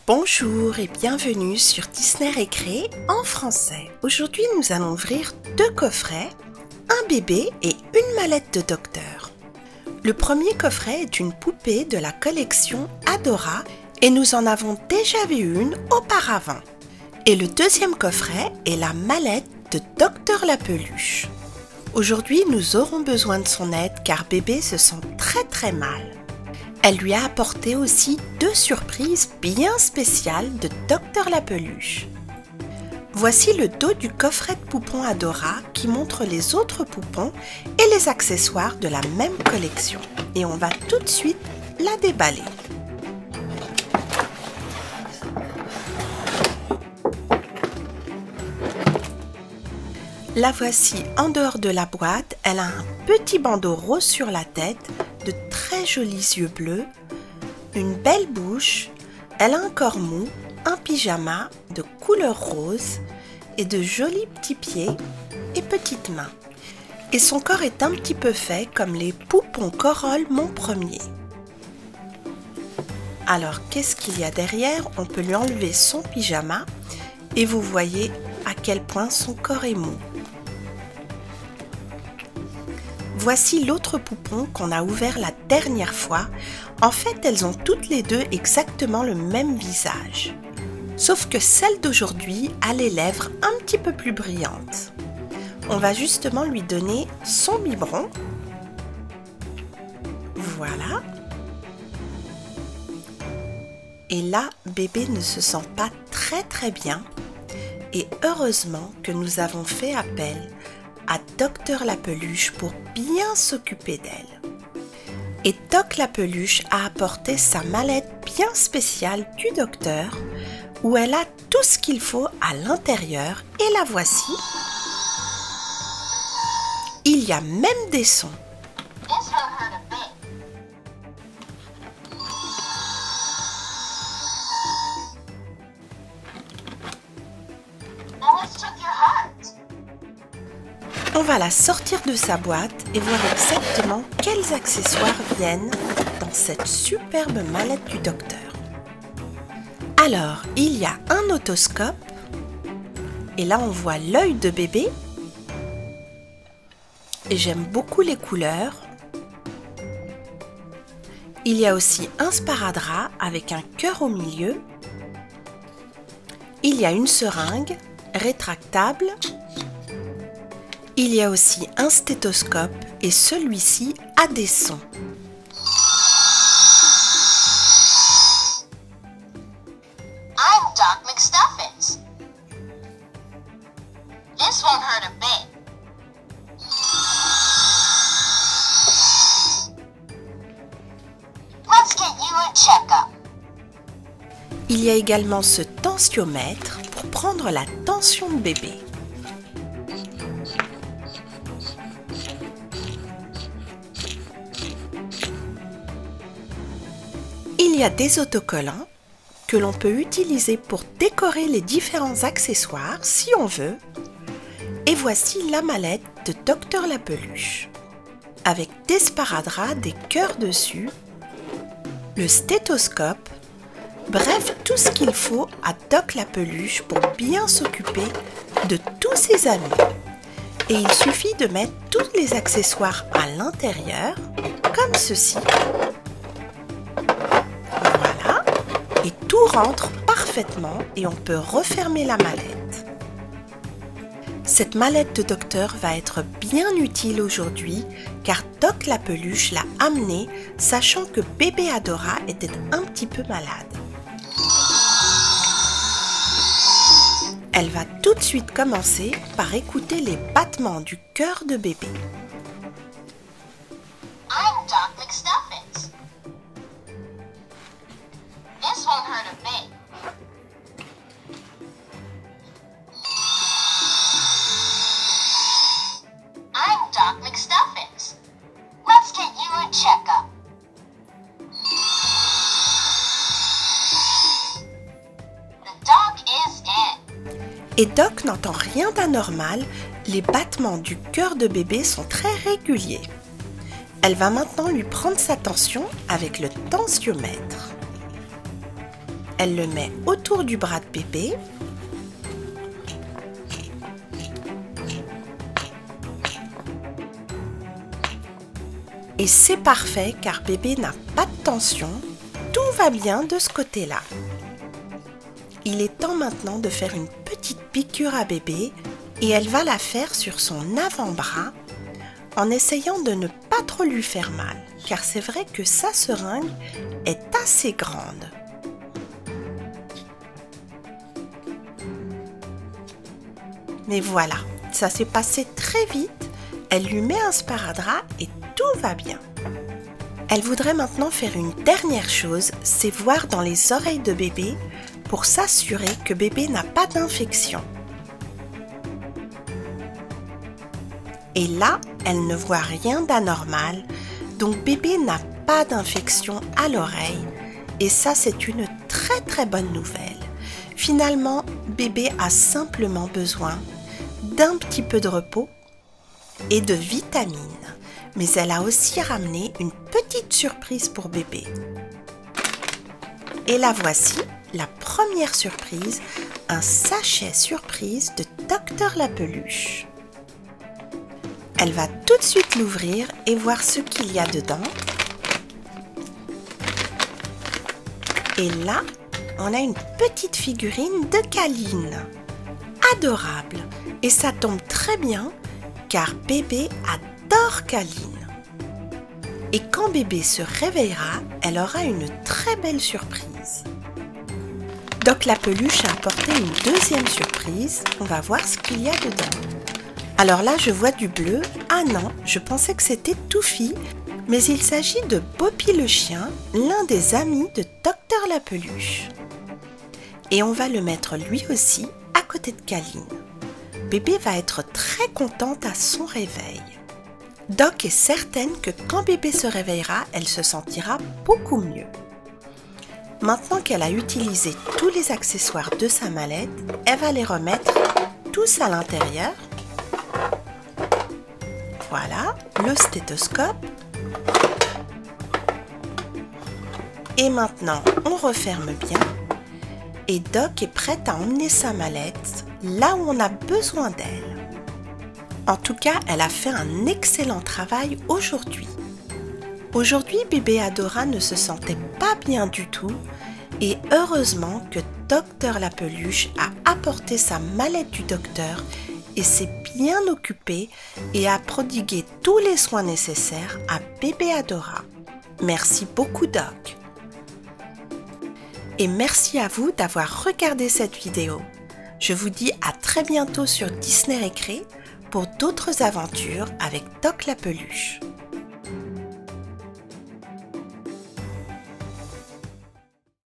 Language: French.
Bonjour et bienvenue sur Disney Récré en français. Aujourd'hui, nous allons ouvrir deux coffrets, un bébé et une mallette de docteur. Le premier coffret est une poupée de la collection Adora et nous en avons déjà vu une auparavant. Et le deuxième coffret est la mallette de Docteur la Peluche. Aujourd'hui, nous aurons besoin de son aide car bébé se sent très mal. Elle lui a apporté aussi deux surprises bien spéciales de Docteur la Peluche. Voici le dos du coffret de poupons Adora qui montre les autres poupons et les accessoires de la même collection. Et on va tout de suite la déballer. La voici en dehors de la boîte. Elle a un petit bandeau rose sur la tête, de très jolis yeux bleus, une belle bouche, elle a un corps mou, un pyjama de couleur rose et de jolis petits pieds et petites mains. Et son corps est un petit peu fait comme les poupons Corolle mon premier. Alors qu'est-ce qu'il y a derrière? On peut lui enlever son pyjama et vous voyez à quel point son corps est mou. Voici l'autre poupon qu'on a ouvert la dernière fois. En fait, elles ont toutes les deux exactement le même visage. Sauf que celle d'aujourd'hui a les lèvres un petit peu plus brillantes. On va justement lui donner son biberon. Voilà. Et là, bébé ne se sent pas très bien. Et heureusement que nous avons fait appel à Docteur la Peluche pour bien s'occuper d'elle. Et Doc la Peluche a apporté sa mallette bien spéciale du docteur où elle a tout ce qu'il faut à l'intérieur et la voici. Il y a même des sons. On va la sortir de sa boîte et voir exactement quels accessoires viennent dans cette superbe mallette du docteur. Alors, il y a un otoscope et là on voit l'œil de bébé et j'aime beaucoup les couleurs. Il y a aussi un sparadrap avec un cœur au milieu. Il y a une seringue rétractable. Il y a aussi un stéthoscope et celui-ci a des sons. I'm Doc McStuffins. This won't hurt a bit. Let's get you a checkup. Il y a également ce tensiomètre pour prendre la tension de bébé. Il y a des autocollants que l'on peut utiliser pour décorer les différents accessoires si on veut. Et voici la mallette de Docteur la Peluche avec des sparadraps, des cœurs dessus, le stéthoscope, bref tout ce qu'il faut à Doc la Peluche pour bien s'occuper de tous ses amis. Et il suffit de mettre tous les accessoires à l'intérieur comme ceci. Et tout rentre parfaitement et on peut refermer la mallette. Cette mallette de docteur va être bien utile aujourd'hui car Doc la Peluche l'a amenée sachant que bébé Adora était un petit peu malade. Elle va tout de suite commencer par écouter les battements du cœur de bébé. I'm Doc McStuffins. This won't hurt a bit. I'm Doc McStuffins. Let's get you a checkup. The doc is in. Et Doc n'entend rien d'anormal, les battements du cœur de bébé sont très réguliers. Elle va maintenant lui prendre sa tension avec le tensiomètre. elle le met autour du bras de bébé. Et c'est parfait car bébé n'a pas de tension, tout va bien de ce côté-là. Il est temps maintenant de faire une petite piqûre à bébé et elle va la faire sur son avant-bras en essayant de ne pas trop lui faire mal car c'est vrai que sa seringue est assez grande. Mais voilà, ça s'est passé très vite, elle lui met un sparadrap et tout va bien. Elle voudrait maintenant faire une dernière chose, c'est voir dans les oreilles de bébé pour s'assurer que bébé n'a pas d'infection. Et là, elle ne voit rien d'anormal, donc bébé n'a pas d'infection à l'oreille et ça c'est une très bonne nouvelle. Finalement, bébé a simplement besoin d'un petit peu de repos et de vitamines. Mais elle a aussi ramené une petite surprise pour bébé. Et la voici, la première surprise, un sachet surprise de Dr la Peluche. Elle va tout de suite l'ouvrir et voir ce qu'il y a dedans. Et là, on a une petite figurine de Caline. Adorable. Et ça tombe très bien car bébé adore Caline. Et quand bébé se réveillera, elle aura une très belle surprise. Doc la Peluche a apporté une deuxième surprise. On va voir ce qu'il y a dedans. Alors là, je vois du bleu. Ah non, je pensais que c'était Touffi, mais il s'agit de Boppy le chien, l'un des amis de Dr la Peluche. Et on va le mettre lui aussi à côté de Caline. Bébé va être très contente à son réveil. Doc est certaine que quand bébé se réveillera, elle se sentira beaucoup mieux. Maintenant qu'elle a utilisé tous les accessoires de sa mallette, elle va les remettre tous à l'intérieur. Voilà, le stéthoscope. Et maintenant, on referme bien. Et Doc est prête à emmener sa mallette là où on a besoin d'elle. En tout cas, elle a fait un excellent travail aujourd'hui. Aujourd'hui, bébé Adora ne se sentait pas bien du tout et heureusement que Dr la Peluche a apporté sa mallette du docteur et s'est bien occupé et a prodigué tous les soins nécessaires à bébé Adora. Merci beaucoup Doc. Et merci à vous d'avoir regardé cette vidéo. Je vous dis à très bientôt sur Disney Récré pour d'autres aventures avec Doc la Peluche.